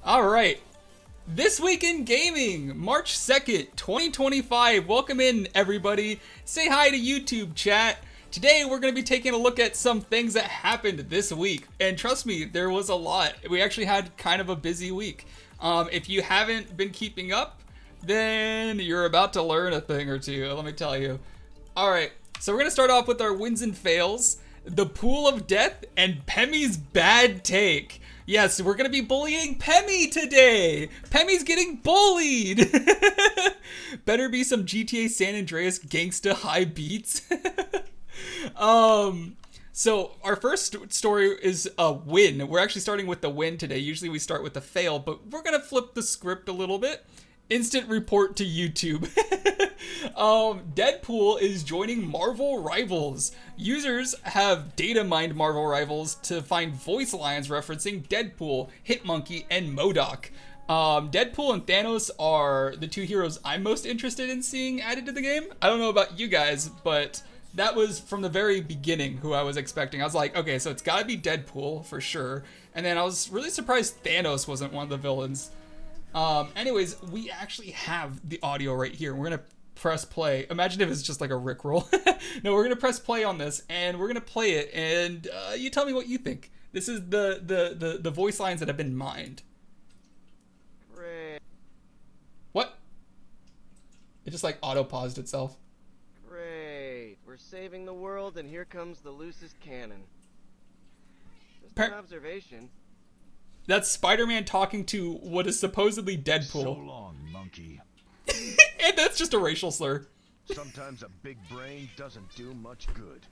All right. This week in gaming, March 2nd, 2025. Welcome in, everybody. Say hi to YouTube chat. Today, we're going to be taking a look at some things that happened this week. And trust me, there was a lot. We actually had kind of a busy week. If you haven't been keeping up, then you're about to learn a thing or two, let me tell you. All right, so we're going to start off with our wins and fails, the pool of death, and Pemmy's bad take. Yes, we're going to be bullying Pemmy today. Pemmy's getting bullied. Better be some GTA San Andreas gangsta high beats. So our first story is a win. We're actually starting with the win today. Usually we start with the fail, but we're going to flip the script a little bit. Instant report to YouTube. Deadpool is joining Marvel Rivals. Users have data mined Marvel Rivals to find voice lines referencing Deadpool, Hitmonkey, and MODOK. Deadpool and Thanos are the two heroes I'm most interested in seeing added to the game. I don't know about you guys, but that was from the very beginning who I was expecting. I was like, okay, so it's gotta be Deadpool for sure. And then I was really surprised Thanos wasn't one of the villains. Anyways, we actually have the audio right here. We're gonna press play. Imagine if it's just like a Rickroll. No, we're gonna press play on this and we're gonna play it, and you tell me what you think. This is the voice lines that have been mined. Great. What? It just like auto-paused itself. Great. We're saving the world, and here comes the loosest cannon. Just an observation. That's Spider-Man talking to what is supposedly Deadpool. So long, monkey. And that's just a racial slur. Sometimes a big brain doesn't do much good.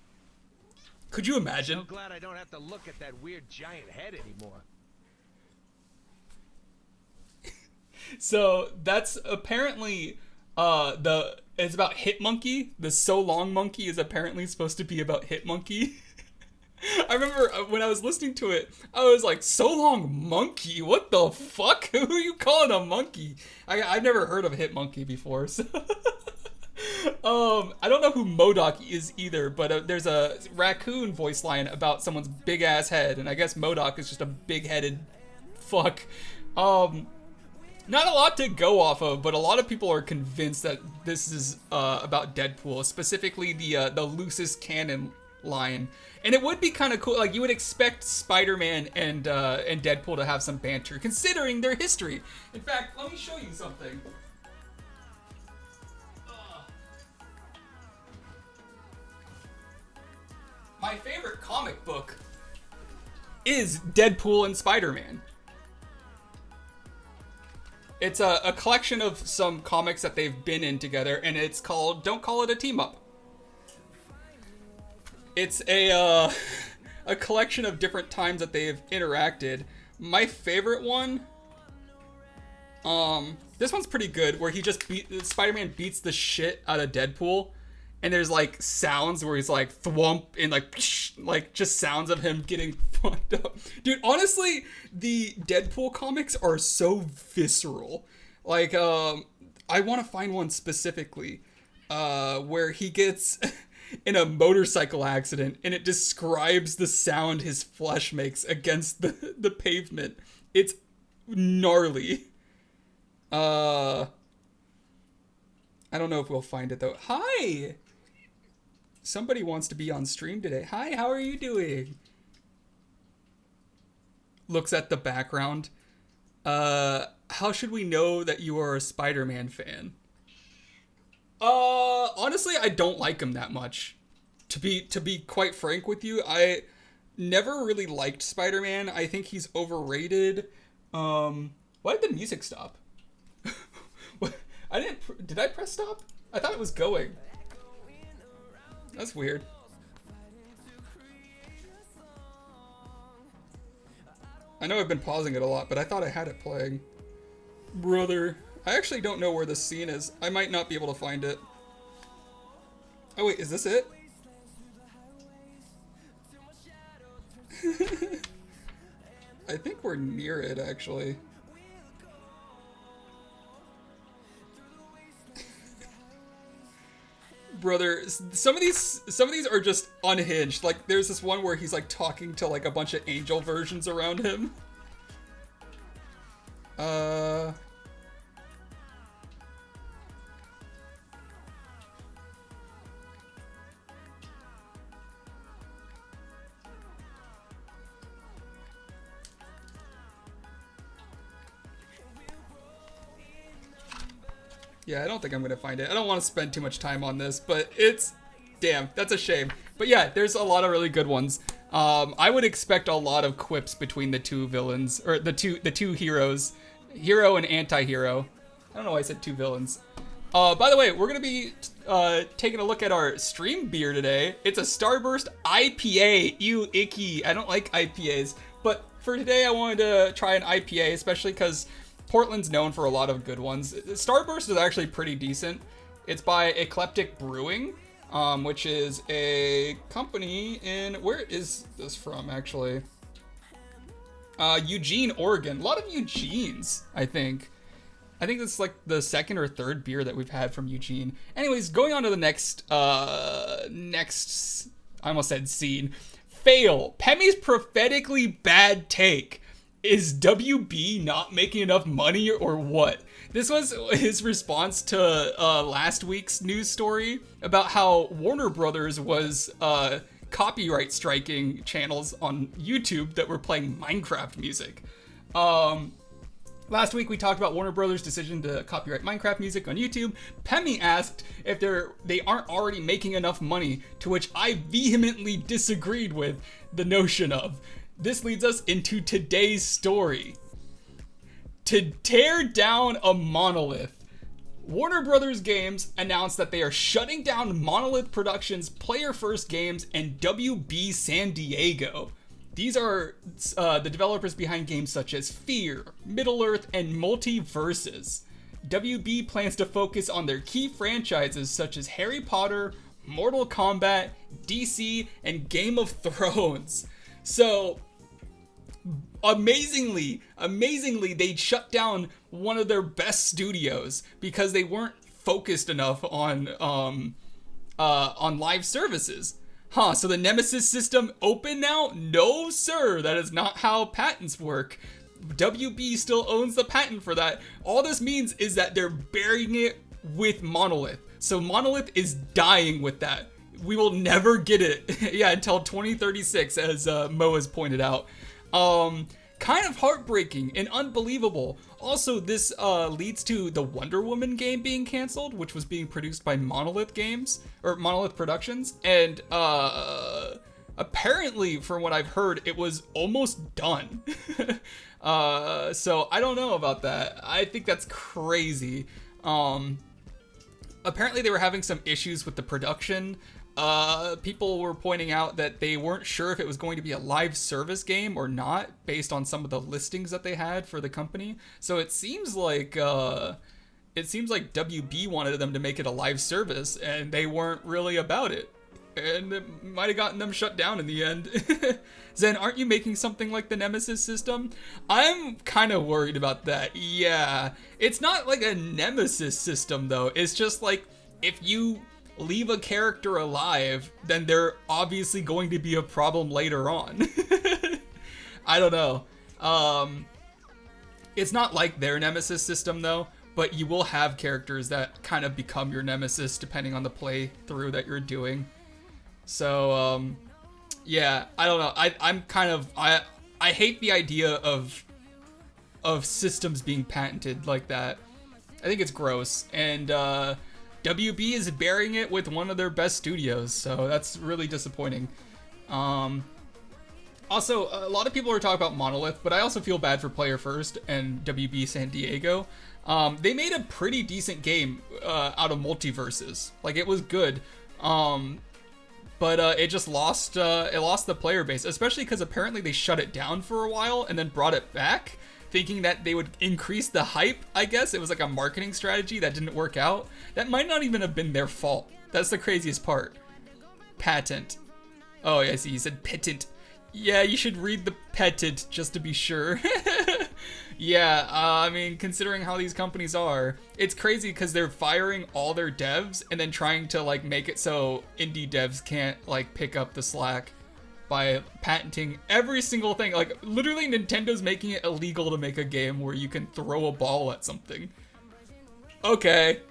Could you imagine? So glad I don't have to look at that weird giant head anymore. So that's apparently it's about Hitmonkey. The So Long Monkey is apparently supposed to be about Hitmonkey. I remember when I was listening to it, I was like, So Long Monkey? What the fuck? Who are you calling a monkey? I've never heard of Hitmonkey before, so... I don't know who MODOK is either, but there's a raccoon voice line about someone's big-ass head, and I guess MODOK is just a big-headed fuck. Not a lot to go off of, but a lot of people are convinced that this is about Deadpool, specifically the loosest cannon line. And it would be kind of cool. Like, you would expect Spider-Man and Deadpool to have some banter, considering their history. In fact, let me show you something. My favorite comic book is Deadpool and Spider-Man. It's a collection of some comics that they've been in together, and it's called Don't Call It a Team Up. It's a collection of different times that they've interacted. My favorite one, this one's pretty good, where he just Spider-Man beats the shit out of Deadpool, and there's like sounds where he's like thwump and like just sounds of him getting fucked up. Dude, honestly, the Deadpool comics are so visceral. Like, I want to find one specifically, where he gets in a motorcycle accident, and it describes the sound his flesh makes against the pavement. It's gnarly. I don't know if we'll find it though. Hi! Somebody wants to be on stream today. Hi, how are you doing? Looks at the background. How should we know that you are a Spider-Man fan? Honestly, I don't like him that much. To be quite frank with you, I never really liked Spider-Man. I think he's overrated. Why did the music stop? What? Did I press stop? I thought it was going. That's weird. I know I've been pausing it a lot, but I thought I had it playing. Brother, I actually don't know where this scene is. I might not be able to find it. Oh wait, is this it? I think we're near it, actually. Brother, some of these are just unhinged. Like, there's this one where he's like talking to like a bunch of angel versions around him. Yeah, I don't think I'm gonna find it. I don't want to spend too much time on this, but it's, damn, that's a shame. But yeah, there's a lot of really good ones. I would expect a lot of quips between the two villains, or the two heroes, hero and anti-hero. I don't know why I said two villains. By the way, we're gonna be taking a look at our stream beer today. It's a Starburst IPA. Ew, icky. I don't like IPAs, but for today I wanted to try an IPA, especially because Portland's known for a lot of good ones. Starburst is actually pretty decent. It's by Eclectic Brewing, which is a company in, where is this from actually? Eugene, Oregon. A lot of Eugenes, I think. I think this is like the second or third beer that we've had from Eugene. Anyways, going on to the next, I almost said scene. Fail. Pemi's prophetically bad take. Is WB not making enough money or what? This was his response to last week's news story about how Warner Brothers was copyright striking channels on YouTube that were playing Minecraft music. Last week we talked about Warner Brothers' decision to copyright Minecraft music on YouTube. Pemi asked if they aren't already making enough money, to which I vehemently disagreed with the notion of. This leads us into today's story. To tear down a monolith, Warner Brothers Games announced that they are shutting down Monolith Productions' Player First Games and WB San Diego. These are the developers behind games such as Fear, Middle-earth, and Multiverses. WB plans to focus on their key franchises such as Harry Potter, Mortal Kombat, DC, and Game of Thrones. So, amazingly, they shut down one of their best studios because they weren't focused enough on live services. So the Nemesis system open now? No, sir, that is not how patents work. WB still owns the patent for that. All this means is that they're burying it with Monolith. So Monolith is dying with that. We will never get it, until 2036, as Mo has pointed out. Kind of heartbreaking and unbelievable. Also, this leads to the Wonder Woman game being canceled, which was being produced by Monolith Games, or Monolith Productions, and apparently, from what I've heard, it was almost done. So I don't know about that. I think that's crazy. Apparently they were having some issues with the production. People were pointing out that they weren't sure if it was going to be a live service game or not, based on some of the listings that they had for the company. So it seems like WB wanted them to make it a live service, and they weren't really about it. And it might have gotten them shut down in the end. Zen, aren't you making something like the Nemesis system? I'm kind of worried about that. Yeah, it's not like a Nemesis system though. It's just like, if you leave a character alive, then they're obviously going to be a problem later on. I don't know. It's not like their Nemesis system though, but you will have characters that kind of become your Nemesis depending on the playthrough that you're doing. So, yeah, I don't know. I hate the idea of systems being patented like that. I think it's gross, and WB is burying it with one of their best studios, so that's really disappointing. Also, a lot of people are talking about Monolith, but I also feel bad for Player First and WB San Diego. They made a pretty decent game out of Multiverses. Like, it was good. But it just lost the player base, especially because apparently they shut it down for a while and then brought it back, thinking that they would increase the hype. I guess it was like a marketing strategy that didn't work out. That might not even have been their fault. That's the craziest part. Patent. Oh, yeah, I see. You said patent. Yeah, you should read the patent just to be sure. Yeah, I mean, considering how these companies are, it's crazy because they're firing all their devs and then trying to like make it so indie devs can't like pick up the slack by patenting every single thing. Like, literally Nintendo's making it illegal to make a game where you can throw a ball at something. Okay.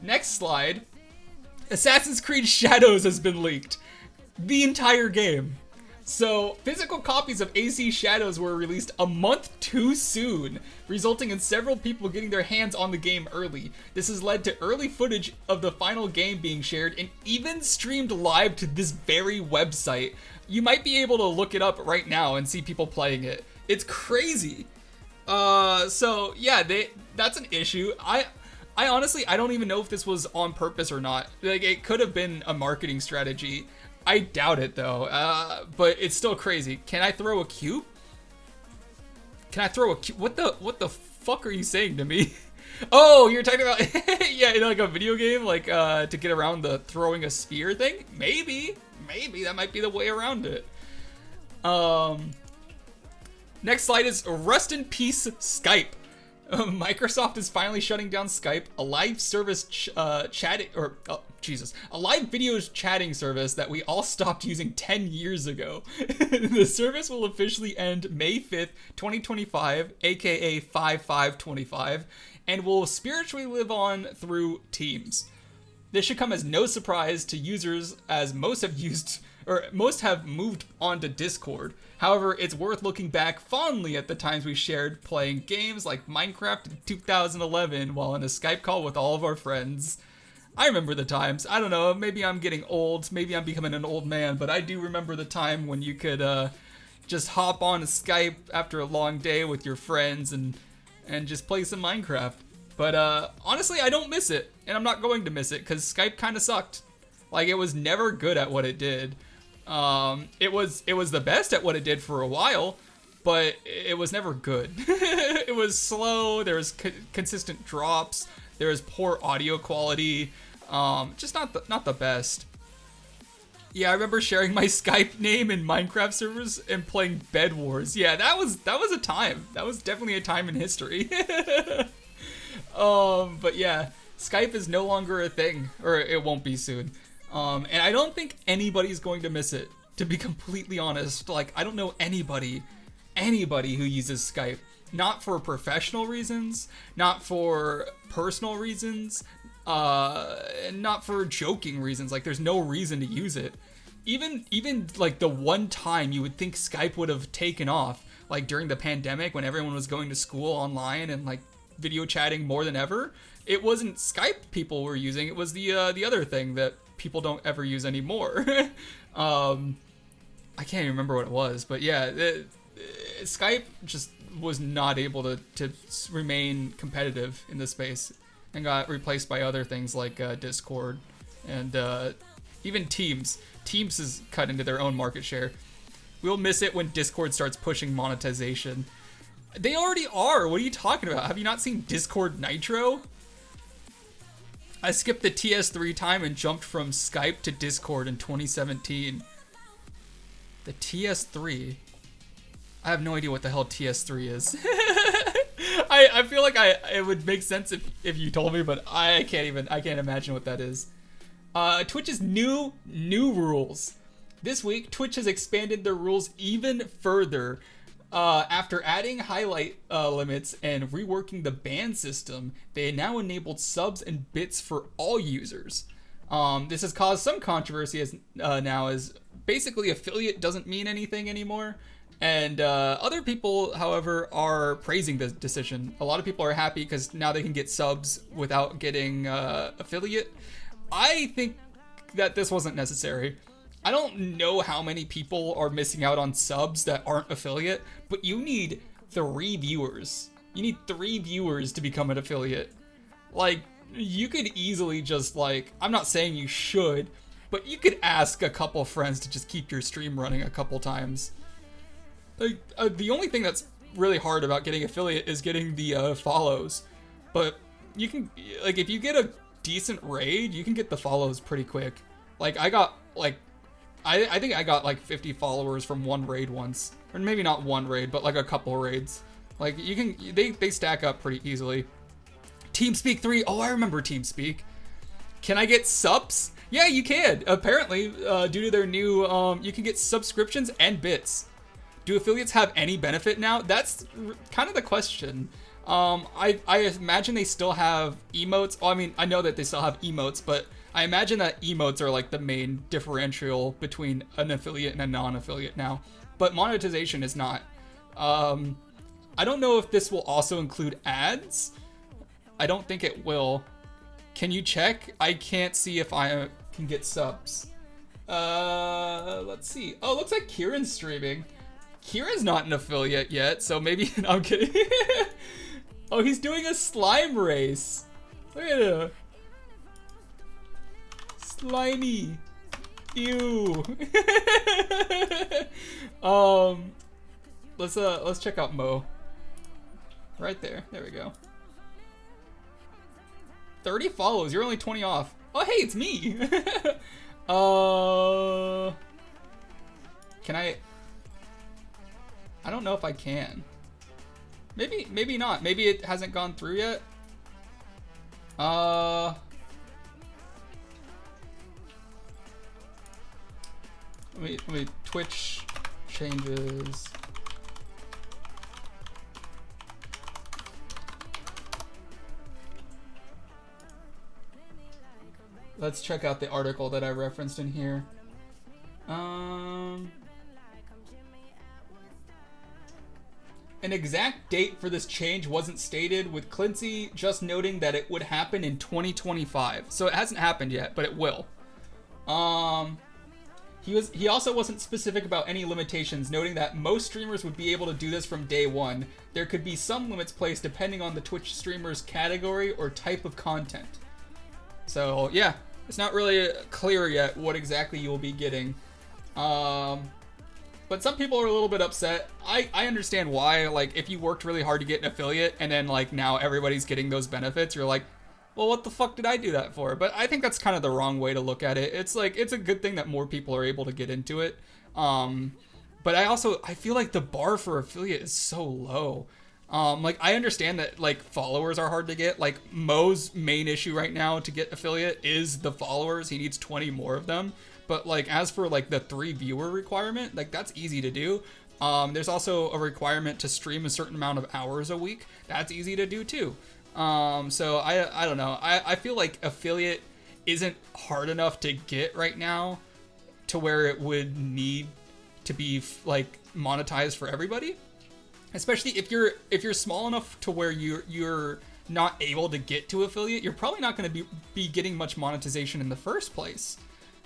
Next slide. Assassin's Creed Shadows has been leaked. The entire game. So, physical copies of AC Shadows were released a month too soon, resulting in several people getting their hands on the game early. This has led to early footage of the final game being shared and even streamed live to this very website. You might be able to look it up right now and see people playing it. It's crazy. So yeah, that's an issue. I honestly, I don't even know if this was on purpose or not. Like, it could have been a marketing strategy. I doubt it though. But it's still crazy. Can I throw a cube? Can I throw a cube? What the fuck are you saying to me? Oh, you're talking about yeah, in like a video game, like to get around the throwing a spear thing? Maybe that might be the way around it. Next slide is rest in peace Skype. Microsoft is finally shutting down Skype, a live service chatting, or a live video chatting service that we all stopped using 10 years ago. The service will officially end May 5th, 2025, aka 5/5/25, and will spiritually live on through Teams. This should come as no surprise to users, as most have moved on to Discord. However, it's worth looking back fondly at the times we shared playing games like Minecraft in 2011 while in a Skype call with all of our friends. I remember the times. I don't know, maybe I'm getting old, maybe I'm becoming an old man, but I do remember the time when you could just hop on a Skype after a long day with your friends and just play some Minecraft. But honestly, I don't miss it, and I'm not going to miss it because Skype kind of sucked. Like, it was never good at what it did. It was the best at what it did for a while, but it was never good. It was slow. There was consistent drops. There was poor audio quality. Just not the best. Yeah, I remember sharing my Skype name in Minecraft servers and playing Bed Wars. Yeah, that was a time. That was definitely a time in history. But yeah, Skype is no longer a thing, or it won't be soon. And I don't think anybody's going to miss it, to be completely honest. Like, I don't know anybody who uses Skype. Not for professional reasons, not for personal reasons, not for joking reasons. Like, there's no reason to use it. Even like the one time you would think Skype would have taken off, like during the pandemic when everyone was going to school online and like video chatting more than ever, it wasn't Skype people were using, it was the other thing that people don't ever use anymore. I can't even remember what it was, but yeah, Skype just was not able to remain competitive in this space and got replaced by other things like Discord and even Teams. Teams has cut into their own market share. We'll miss it when Discord starts pushing monetization. They already are. What are you talking about? Have you not seen Discord Nitro? I skipped the TS3 time and jumped from Skype to Discord in 2017. The TS3? I have no idea what the hell TS3 is. I feel like it would make sense if you told me, but I can't imagine what that is. Twitch's new rules. This week, Twitch has expanded their rules even further. After adding highlight limits and reworking the ban system, they now enabled subs and bits for all users. This has caused some controversy as basically affiliate doesn't mean anything anymore. And other people, however, are praising this decision. A lot of people are happy because now they can get subs without getting affiliate. I think that this wasn't necessary. I don't know how many people are missing out on subs that aren't affiliate, but you need 3 viewers. You need 3 viewers to become an affiliate. Like, you could easily just, like, I'm not saying you should, but you could ask a couple friends to just keep your stream running a couple times. Like, the only thing that's really hard about getting affiliate is getting the follows. But you can, like, if you get a decent raid, you can get the follows pretty quick. Like, I got, like, I think I got like 50 followers from one raid once. Or maybe not one raid, but like a couple raids. Like, they stack up pretty easily. TeamSpeak 3, oh, I remember TeamSpeak. Can I get subs? Yeah, you can. Apparently, due to their new, you can get subscriptions and bits. Do affiliates have any benefit now? That's kind of the question. I imagine they still have emotes. Oh, I mean, I know that they still have emotes, but I imagine that emotes are like the main differential between an affiliate and a non-affiliate now, but monetization is not. I don't know if this will also include ads. I don't think it will. Can you check? I can't see if I can get subs. Let's see. Oh, looks like Kieran's streaming. Kieran's not an affiliate yet, so maybe... No, I'm kidding. Oh, he's doing a slime race. Look at him. Slimy. Ew. Let's check out Mo. Right there. There we go. 30 follows. You're only 20 off. Oh, hey, it's me. Can I don't know if I can. Maybe not. Maybe it hasn't gone through yet. Let me Twitch changes. Let's check out the article that I referenced in here. An exact date for this change wasn't stated, with Clincy just noting that it would happen in 2025. So it hasn't happened yet, but it will. He also wasn't specific about any limitations, noting that most streamers would be able to do this from day one. There could be some limits placed depending on the Twitch streamer's category or type of content. So yeah, it's not really clear yet what exactly you'll be getting. But some people are a little bit upset. I understand why. Like, if you worked really hard to get an affiliate and then like now everybody's getting those benefits, you're like, well, what the fuck did I do that for? But I think that's kind of the wrong way to look at it. It's like, it's a good thing that more people are able to get into it. But I feel like the bar for affiliate is so low. Like, I understand that like followers are hard to get. Like, Mo's main issue right now to get affiliate is the followers. He needs 20 more of them. But like, as for like the 3 viewer requirement, like that's easy to do. There's also a requirement to stream a certain amount of hours a week. That's easy to do too. So I don't know. I feel like affiliate isn't hard enough to get right now to where it would need to be like monetized for everybody. Especially if you're small enough to where you're not able to get to affiliate, you're probably not going to be getting much monetization in the first place.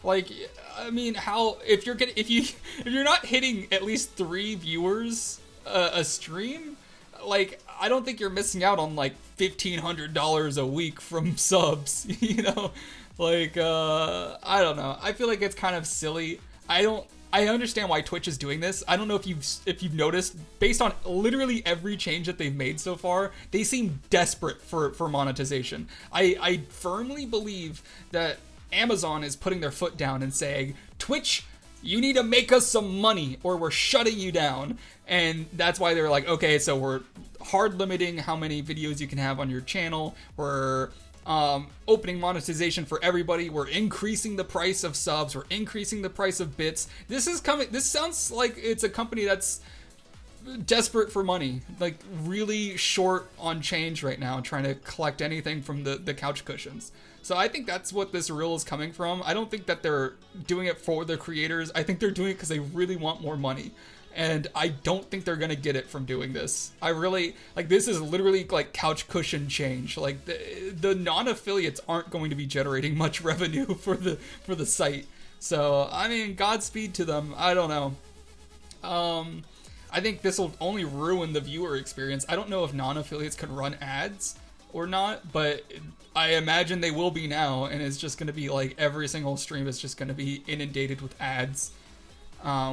Like, I mean, if you're not hitting at least 3 viewers a stream, like, I don't think you're missing out on like $1,500 a week from subs. You know, like, I don't know. I feel like it's kind of silly. I understand why Twitch is doing this. I don't know if you've noticed, based on literally every change that they've made so far, they seem desperate for monetization. I firmly believe that Amazon is putting their foot down and saying, Twitch, you need to make us some money or we're shutting you down. And that's why they're like, okay, so we're hard limiting how many videos you can have on your channel. We're opening monetization for everybody. We're increasing the price of subs. We're increasing the price of bits. This sounds like it's a company that's desperate for money, like really short on change right now, trying to collect anything from the couch cushions. So I think that's what this rule is coming from. I don't think that they're doing it for the creators. I think they're doing it because they really want more money. And I don't think they're going to get it from doing this. I really, like, this is literally like couch cushion change. Like, the non-affiliates aren't going to be generating much revenue for the site. So, I mean, Godspeed to them. I don't know. I think this will only ruin the viewer experience. I don't know if non-affiliates can run ads or not, but I imagine they will be now, and it's just going to be like every single stream is just going to be inundated with ads,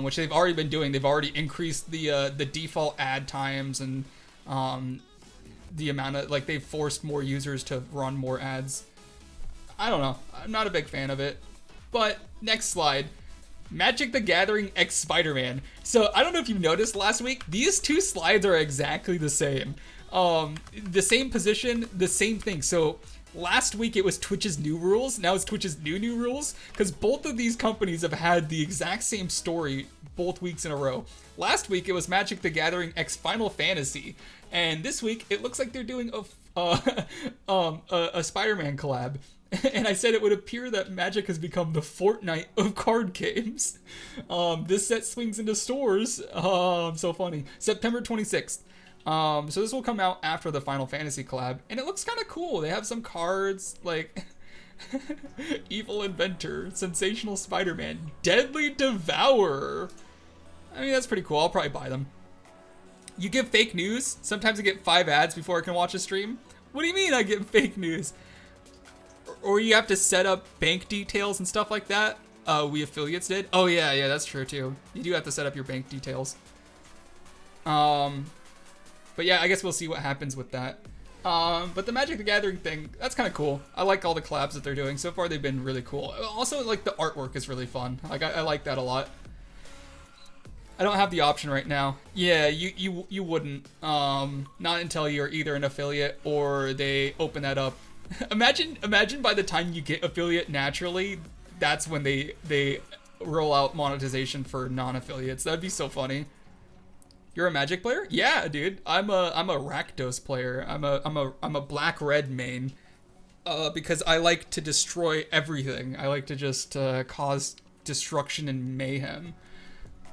which they've already been doing. They've already increased the default ad times and the amount of, like, they've forced more users to run more ads. I don't know. I'm not a big fan of it. But next slide. Magic the Gathering X Spider-Man. So I don't know if you noticed last week, these 2 slides are exactly the same. The same position, the same thing. So last week it was Twitch's new rules, now it's Twitch's new rules, because both of these companies have had the exact same story both weeks in a row. Last week it was Magic the Gathering X Final Fantasy, and this week it looks like they're doing a Spider-Man collab. And I said it would appear that Magic has become the Fortnite of card games. This set swings into stores. So funny. September 26th. So this will come out after the Final Fantasy collab, and it looks kind of cool. They have some cards like Evil Inventor, Sensational Spider-Man, Deadly Devourer. I mean, that's pretty cool. I'll probably buy them. You give fake news. Sometimes I get 5 ads before I can watch a stream. What do you mean I get fake news? Or you have to set up bank details and stuff like that. We affiliates did. Oh yeah, that's true too. You do have to set up your bank details. But yeah, I guess we'll see what happens with that. But the Magic the Gathering thing, that's kind of cool. I like all the collabs that they're doing. So far, they've been really cool. Also, like, the artwork is really fun. Like, I like that a lot. I don't have the option right now. Yeah, you wouldn't. Not until you're either an affiliate or they open that up. Imagine by the time you get affiliate naturally, that's when they roll out monetization for non-affiliates. That'd be so funny. You're a Magic player? Yeah, dude. I'm a Rakdos player. I'm a black-red main. Because I like to destroy everything. I like to just cause destruction and mayhem.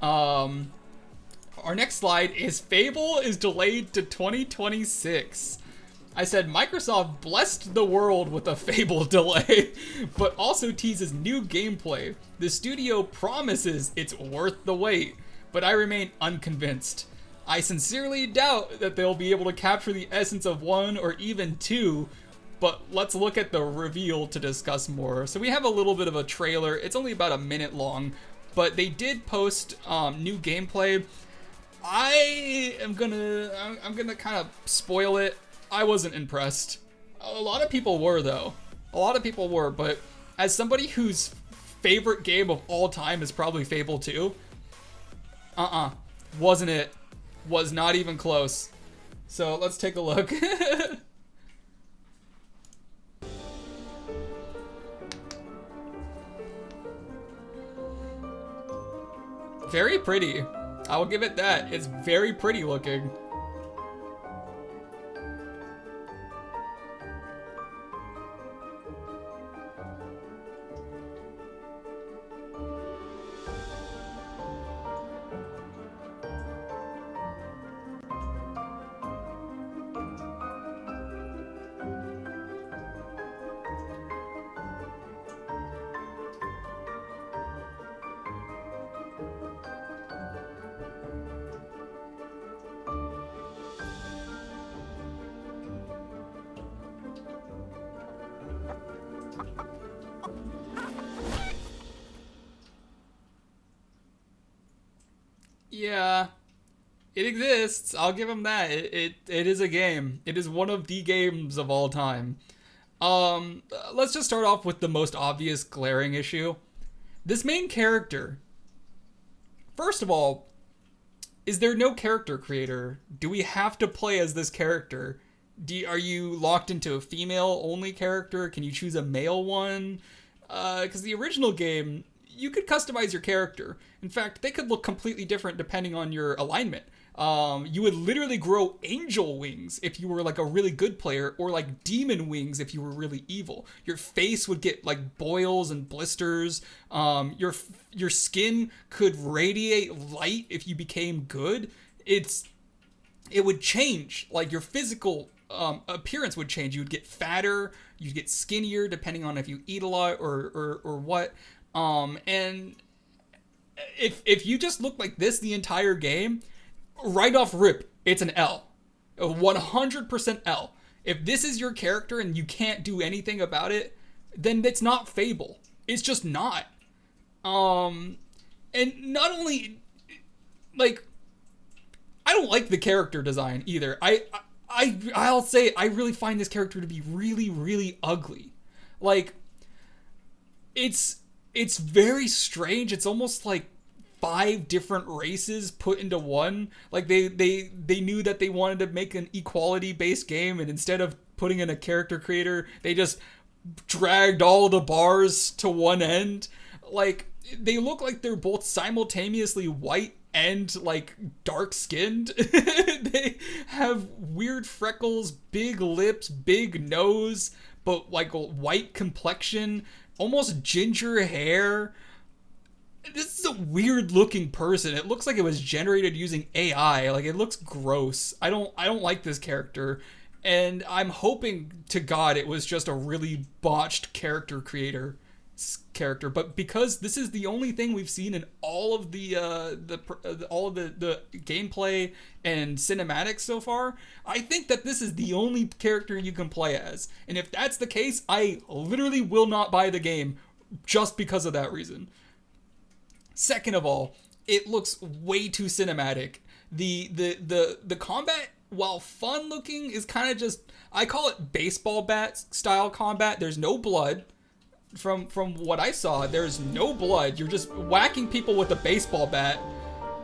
Our next slide is Fable is delayed to 2026. I said Microsoft blessed the world with a Fable delay, but also teases new gameplay. The studio promises it's worth the wait, but I remain unconvinced. I sincerely doubt that they'll be able to capture the essence of 1 or even 2, but let's look at the reveal to discuss more. So we have a little bit of a trailer. It's only about a minute long, but they did post new gameplay. I'm gonna kind of spoil it. I wasn't impressed. A lot of people were, though. A lot of people were, but as somebody whose favorite game of all time is probably Fable 2, wasn't it. Was not even close. So let's take a look. Very pretty. I will give it that. It's very pretty looking. Yeah, it exists. I'll give him that. It is a game. It is one of the games of all time. Let's just start off with the most obvious glaring issue. This main character. First of all, is there no character creator? Do we have to play as this character? Are you locked into a female-only character? Can you choose a male one? Because the original game, you could customize your character. In fact, they could look completely different depending on your alignment. You would literally grow angel wings if you were like a really good player, or like demon wings if you were really evil. Your face would get like boils and blisters. Your skin could radiate light if you became good. It would change. Like your physical appearance would change. You would get fatter. You'd get skinnier depending on if you eat a lot or what. And if you just look like this the entire game, right off rip, it's an L. A 100% L. If this is your character and you can't do anything about it, then it's not Fable. It's just not. And not only, like, I don't like the character design either. I'll say I really find this character to be really, really ugly. Like, it's very strange. It's almost like 5 different races put into one. Like they knew that they wanted to make an equality-based game, and instead of putting in a character creator, they just dragged all the bars to one end. Like, they look like they're both simultaneously white and like dark-skinned. They have weird freckles, big lips, big nose, but like a white complexion, almost ginger hair. This is a weird looking person. It looks like it was generated using AI. Like, it looks gross. I don't like this character. And I'm hoping to God it was just a really botched character, but because this is the only thing we've seen in all of the gameplay and cinematics so far, I think that this is the only character you can play as. And if that's the case, I literally will not buy the game just because of that reason. Second of all, it looks way too cinematic. The combat, while fun looking, is kind of just, I call it baseball bat style combat. There's no blood. From what I saw, there's no blood. You're just whacking people with a baseball bat.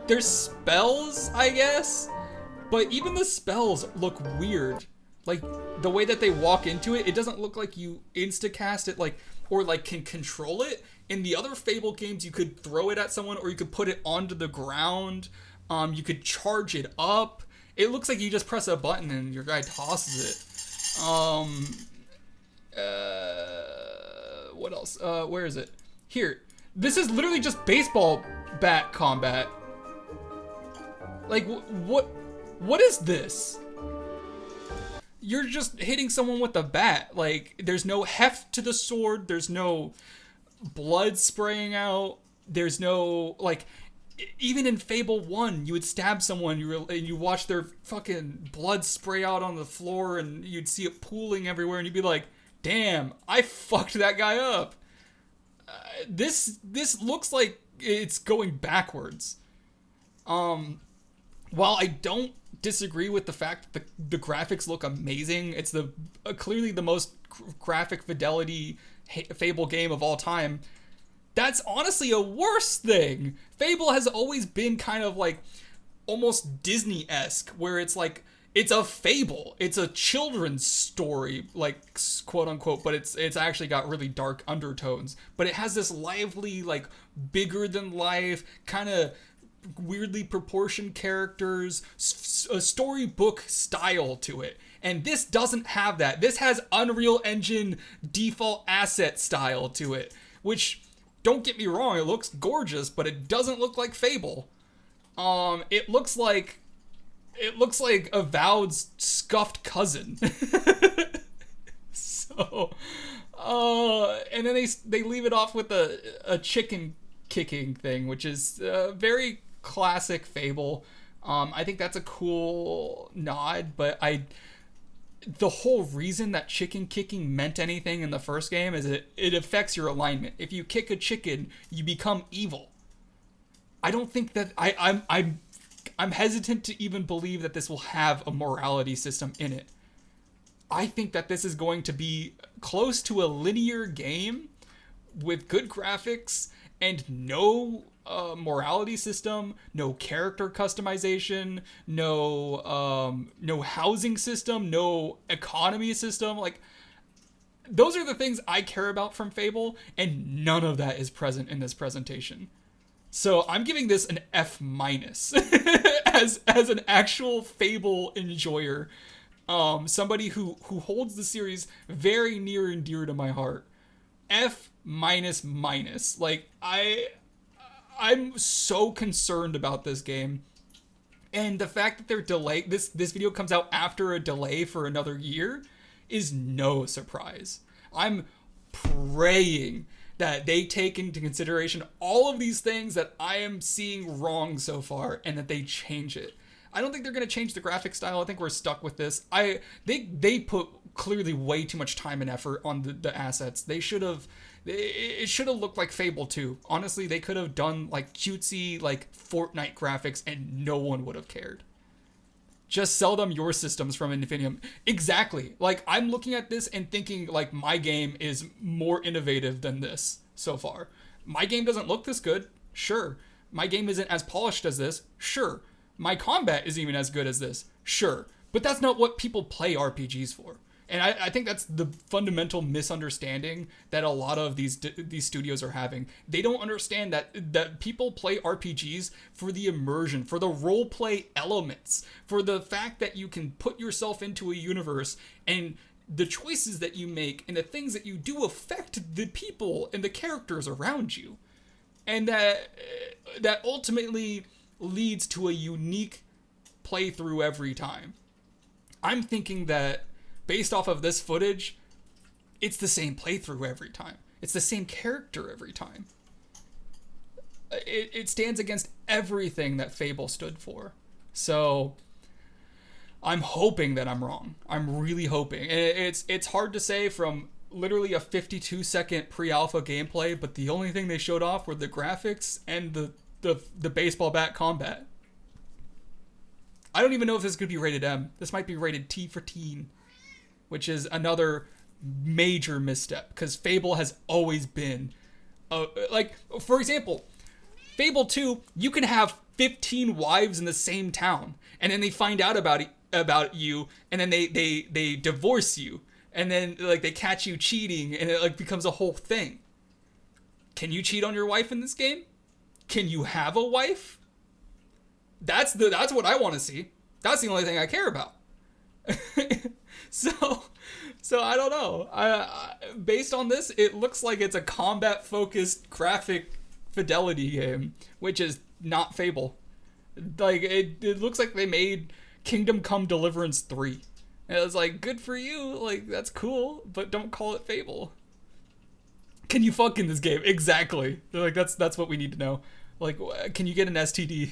There's spells, I guess, but even the spells look weird. Like, the way that they walk into it, it doesn't look like you insta-cast it, like, or like can control it. In the other Fable games, you could throw it at someone, or you could put it onto the ground. You could charge it up. It looks like you just press a button and your guy tosses it. What else? Where is it? Here. This is literally just baseball bat combat. Like, what is this? You're just hitting someone with a bat. Like, there's no heft to the sword. There's no blood spraying out. There's no, like, even in Fable 1, you would stab someone and you watch their fucking blood spray out on the floor, and you'd see it pooling everywhere, and you'd be like, damn, I fucked that guy up. This looks like it's going backwards. While I don't disagree with the fact that the graphics look amazing, it's clearly the most graphic fidelity Fable game of all time. That's honestly a worse thing. Fable has always been kind of like almost Disney-esque, where it's like, it's a fable. It's a children's story, like, quote unquote, but it's actually got really dark undertones. But it has this lively, like, bigger than life, kind of weirdly proportioned characters, a storybook style to it. And this doesn't have that. This has Unreal Engine default asset style to it, which, don't get me wrong, it looks gorgeous, but it doesn't look like Fable. It looks like Avowed's scuffed cousin. So, and then they leave it off with a chicken kicking thing, which is very classic Fable. I think that's a cool nod, but the whole reason that chicken kicking meant anything in the first game is it affects your alignment. If you kick a chicken, you become evil. I don't think that I'm hesitant to even believe that this will have a morality system in it. I think that this is going to be close to a linear game with good graphics and no morality system, no character customization, no housing system, no economy system. Like, those are the things I care about from Fable, and none of that is present in this presentation. So I'm giving this an F- as an actual Fable enjoyer, somebody who holds the series very near and dear to my heart. F-. Like, I'm so concerned about this game, and the fact that they're delayed. This video comes out after a delay for another year is no surprise. I'm praying that they take into consideration all of these things that I am seeing wrong so far, and that they change it. I don't think they're going to change the graphic style. I think we're stuck with this. They put clearly way too much time and effort on the assets. It should have looked like Fable 2. Honestly, they could have done like cutesy, like Fortnite graphics, and no one would have cared. Just sell them your systems from Infinium. Exactly. Like, I'm looking at this and thinking, like, my game is more innovative than this so far. My game doesn't look this good. Sure. My game isn't as polished as this. Sure. My combat isn't even as good as this. Sure. But that's not what people play RPGs for. And I think that's the fundamental misunderstanding that a lot of these studios are having. They don't understand that people play RPGs for the immersion, for the role play elements, for the fact that you can put yourself into a universe and the choices that you make and the things that you do affect the people and the characters around you. And that ultimately leads to a unique playthrough every time. I'm thinking that based off of this footage, it's the same playthrough every time. It's the same character every time. It stands against everything that Fable stood for. So I'm hoping that I'm wrong. I'm really hoping. It's hard to say from literally a 52-second pre-alpha gameplay, but the only thing they showed off were the graphics and the baseball bat combat. I don't even know if this could be rated M. This might be rated T for teen, which is another major misstep, because Fable has always been like, for example, Fable 2, you can have 15 wives in the same town, and then they find out about you, and then they divorce you, and then like they catch you cheating, and it like becomes a whole thing. Can you cheat on your wife in this game? Can you have a wife? That's what I want to see. That's the only thing I care about. So I don't know. Based on this, it looks like it's a combat-focused graphic fidelity game, which is not Fable. Like, it looks like they made Kingdom Come Deliverance 3. And it was like, good for you. Like, that's cool, but don't call it Fable. Can you fuck in this game? Exactly. They're like, that's what we need to know. Like, can you get an STD?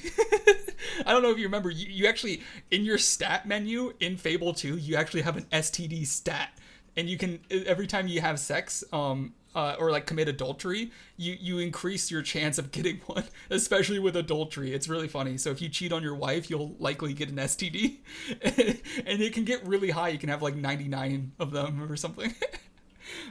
I don't know if you remember, you actually, in your stat menu in Fable 2, you actually have an STD stat. And you can, every time you have sex, or like commit adultery, you increase your chance of getting one, especially with adultery. It's really funny. So if you cheat on your wife, you'll likely get an STD. And it can get really high. You can have like 99 of them or something.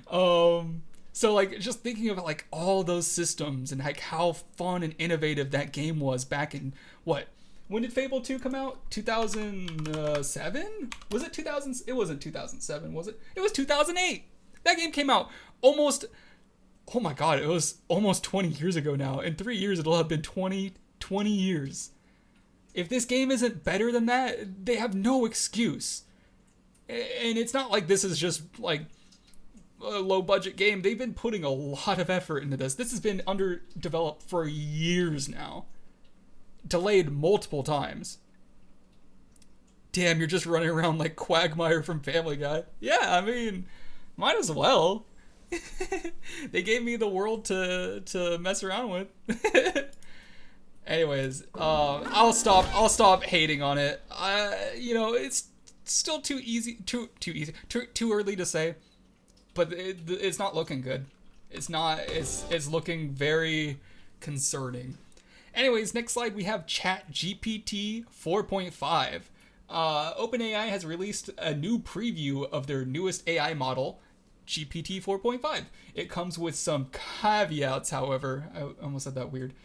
So like just thinking of like all those systems and like how fun and innovative that game was back in what? When did Fable 2 come out? 2007? Was it 2000? It wasn't 2007, was it? It was 2008. That game came out almost, oh my god, it was almost 20 years ago now. In 3 years, it'll have been 20 years. If this game isn't better than that, they have no excuse. And it's not like this is just like a low budget game. They've been putting a lot of effort into this. This has been underdeveloped for years now. Delayed multiple times. Damn, you're just running around like Quagmire from Family Guy. Yeah, I mean, might as well. They gave me the world to mess around with. Anyways, I'll stop hating on it. It's still too early to say, but it's not looking good. It's looking very concerning. Anyways, next slide, we have ChatGPT 4.5. OpenAI has released a new preview of their newest AI model, GPT 4.5. It comes with some caveats, however. I almost said that weird.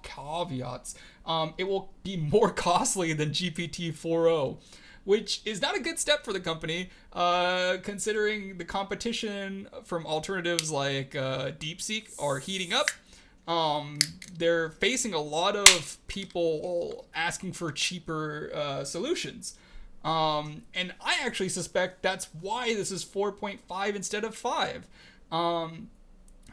Caveats. It will be more costly than GPT 4.0, which is not a good step for the company, considering the competition from alternatives like DeepSeek are heating up. They're facing a lot of people asking for cheaper solutions. And I actually suspect that's why this is 4.5 instead of 5.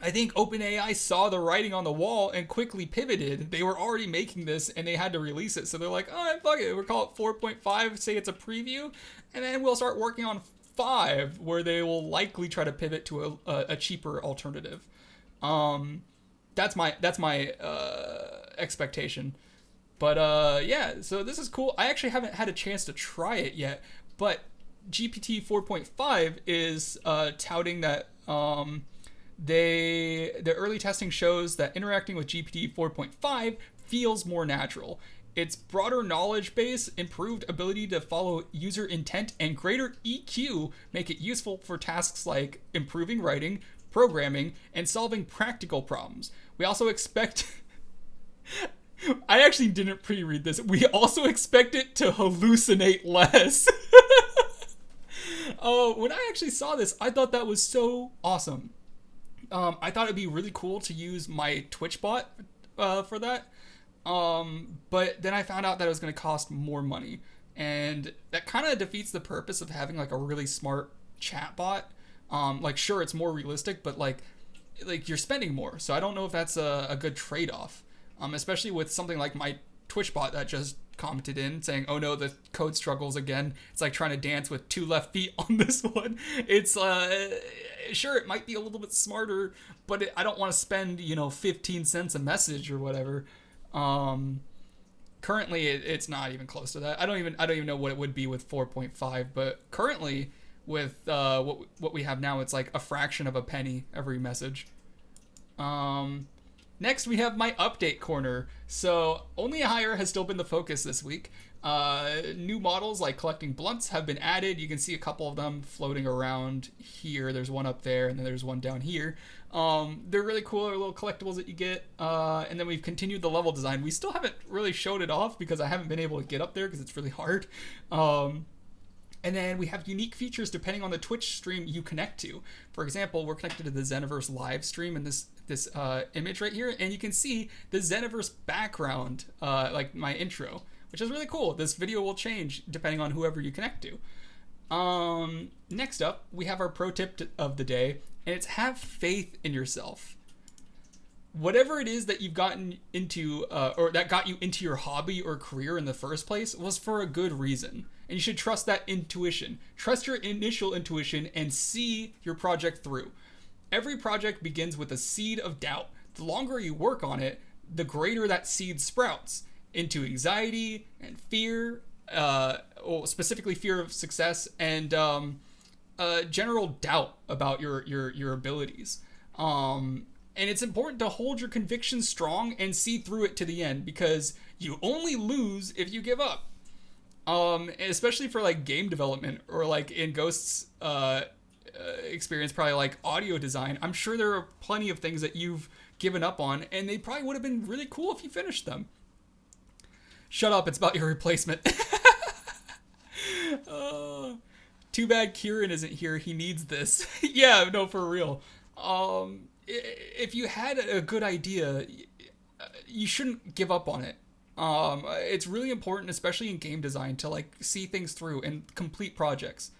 I think OpenAI saw the writing on the wall and quickly pivoted. They were already making this and they had to release it. So they're like, oh, fuck it. We'll call it 4.5, say it's a preview. And then we'll start working on 5, where they will likely try to pivot to a cheaper alternative. That's my expectation. But yeah, so this is cool. I actually haven't had a chance to try it yet, but GPT 4.5 is touting that the early testing shows that interacting with GPT 4.5 feels more natural. Its broader knowledge base, improved ability to follow user intent, and greater EQ make it useful for tasks like improving writing, programming, and solving practical problems. We also expect... I actually didn't pre-read this. We also expect it to hallucinate less. When I actually saw this, I thought that was so awesome. I thought it'd be really cool to use my Twitch bot for that. But then I found out that it was going to cost more money. And that kind of defeats the purpose of having like a really smart chatbot. Like, sure, it's more realistic, but like you're spending more. So I don't know if that's a good trade-off. Especially with something like my Twitch bot that just commented in saying, "Oh no, the code struggles again." It's like trying to dance with two left feet on this one. It's sure, it might be a little bit smarter, but I don't want to spend 15 cents a message or whatever. Currently, it's not even close to that. I don't even know what it would be with 4.5, but currently with what we have now, it's like a fraction of a penny every message. Next, we have my update corner. So, Only a Hire has still been the focus this week. New models like collecting blunts have been added. You can see a couple of them floating around here. There's one up there, and then there's one down here. They're really cool. They're little collectibles that you get. And then we've continued the level design. We still haven't really showed it off because I haven't been able to get up there because it's really hard. And then we have unique features depending on the Twitch stream you connect to. For example, we're connected to the Zenniverse live stream in this image right here, and you can see the Zenniverse background, like my intro, which is really cool. This video will change depending on whoever you connect to. Next up, we have our pro tip of the day, and it's have faith in yourself. Whatever it is that you've gotten into, or that got you into your hobby or career in the first place, was for a good reason. And you should trust that intuition. Trust your initial intuition and see your project through. Every project begins with a seed of doubt. The longer you work on it, the greater that seed sprouts into anxiety and fear, or specifically fear of success, and general doubt about your abilities. And it's important to hold your convictions strong and see through it to the end, because you only lose if you give up. Especially for like game development, or like in Ghost's experience, probably like audio design. I'm sure there are plenty of things that you've given up on, and they probably would have been really cool if you finished them. Shut up, it's about your replacement. Too bad Kieran isn't here. He needs this. Yeah, no, for real. If you had a good idea, you shouldn't give up on it. It's really important, especially in game design, to like see things through and complete projects.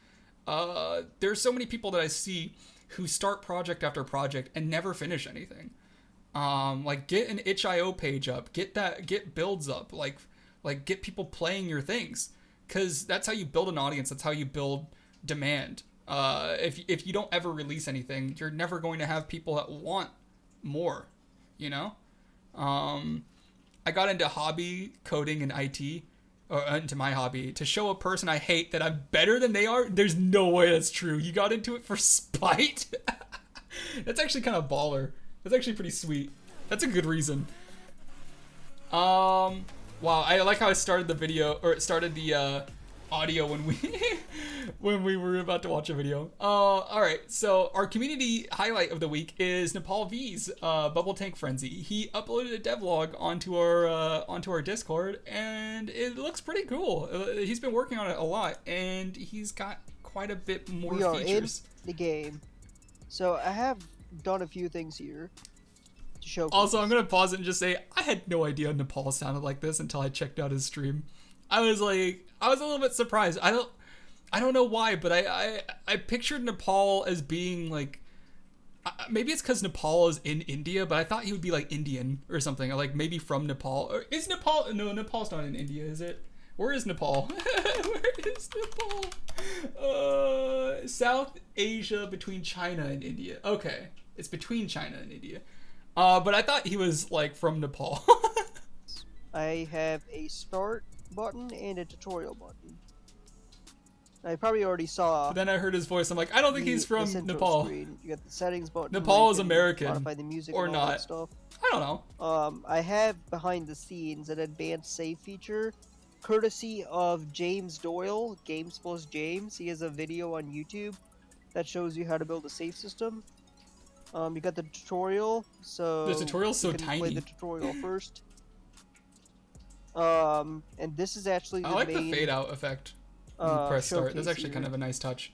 There's so many people that I see who start project after project and never finish anything. Like get an itch.io page up, get builds up, like get people playing your things, because that's how you build an audience. That's how you build demand. If you don't ever release anything, you're never going to have people that want more, I got into hobby coding and IT, or into my hobby, to show a person I hate that I'm better than they are. There's no way that's true. You got into it for spite? That's actually kind of baller. That's actually pretty sweet. That's a good reason. Wow, I like how I started the video, or it started the audio when we when we were about to watch a video. All right, so our community highlight of the week is Nepal V's Bubble Tank Frenzy. He uploaded a devlog onto our Discord, and it looks pretty cool. He's been working on it a lot, and he's got quite a bit more features. We are in the game, so I have done a few things here to show. Also, I'm gonna pause it and just say I had no idea Nepal sounded like this until I checked out his stream. I was a little bit surprised. I don't know why, but I pictured Nepal as being like, maybe it's because Nepal is in India, but I thought he would be like Indian or something, or like maybe from Nepal. Or is Nepal? No, Nepal's not in India, is it? Where is Nepal? Where is Nepal? South Asia, between China and India. Okay, it's between China and India. But I thought he was like from Nepal. I have a start button and a tutorial button. I probably already saw. But then I heard his voice. I'm like, I don't think he's from Nepal. Screen. You got the settings button. Nepal is American, modify the music or and all not? that stuff. I don't know. I have behind the scenes an advanced save feature, courtesy of James Doyle, Games Plus James. He has a video on YouTube that shows you how to build a save system. You got the tutorial, so the tutorial's so you can tiny. Play the tutorial first. And this is actually the I like main, the fade out effect. When you press start. That's actually kind of a nice touch.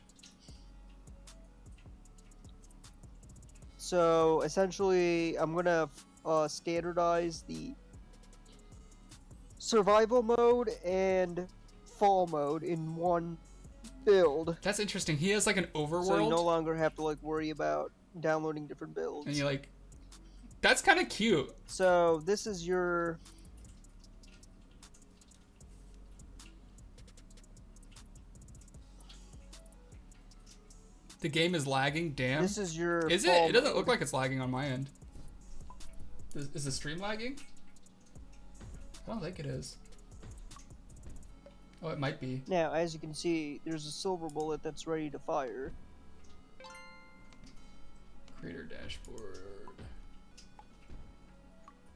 So essentially, I'm gonna standardize the survival mode and fall mode in one build. That's interesting. He has like an overworld. So you no longer have to like worry about downloading different builds. And you like, that's kind of cute. So this is your. The game is lagging. Damn. This is your. Is it? It doesn't look like it's lagging on my end. Is the stream lagging? I don't think it is. Oh, it might be. Now, as you can see, there's a silver bullet that's ready to fire. Creator dashboard.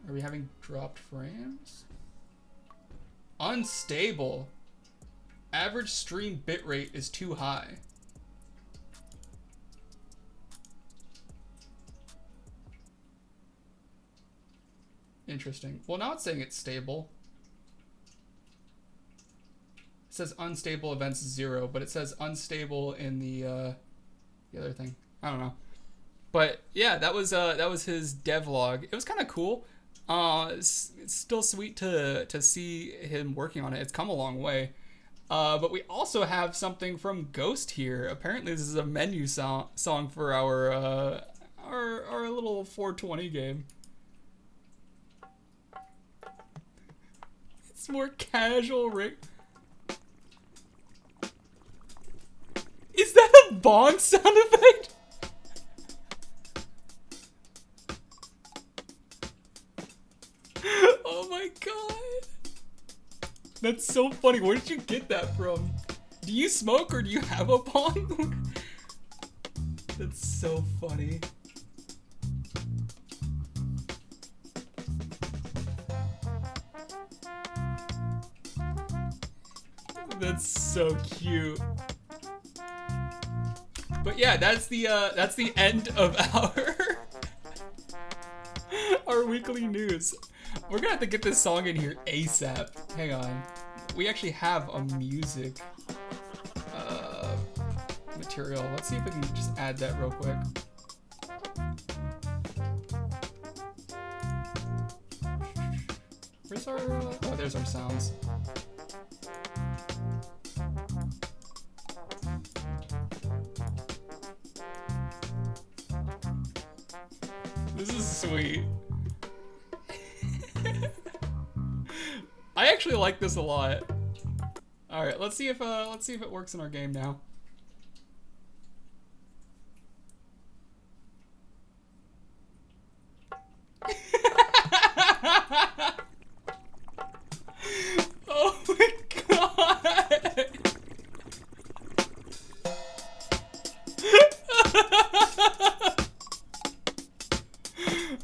Are we having dropped frames? Unstable. Average stream bitrate is too high. Interesting. Well, now it's saying it's stable. It says unstable events 0, but it says unstable in the other thing. I don't know. But yeah, that was his devlog. It was kind of cool. It's still sweet to see him working on it. It's come a long way. But we also have something from Ghost here. Apparently, this is a menu song for our little 420 game. It's more casual, Rick. Is that a bong sound effect? Oh my god. That's so funny. Where did you get that from? Do you smoke or do you have a bong? That's so funny. That's so cute. But yeah, that's the end of our weekly news. We're gonna have to get this song in here ASAP. Hang on. We actually have a music material. Let's see if we can just add that real quick. Where's our oh, there's our sounds. This is sweet. I actually like this a lot. All right, let's see if it works in our game now. Oh my god.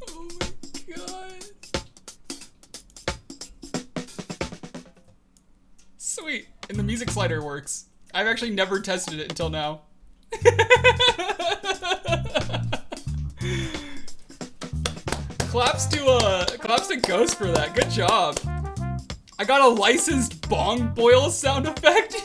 Oh my god. Sweet. And the music slider works. I've actually never tested it until now. Claps to Ghost for that. Good job. I got a licensed bong boil sound effect.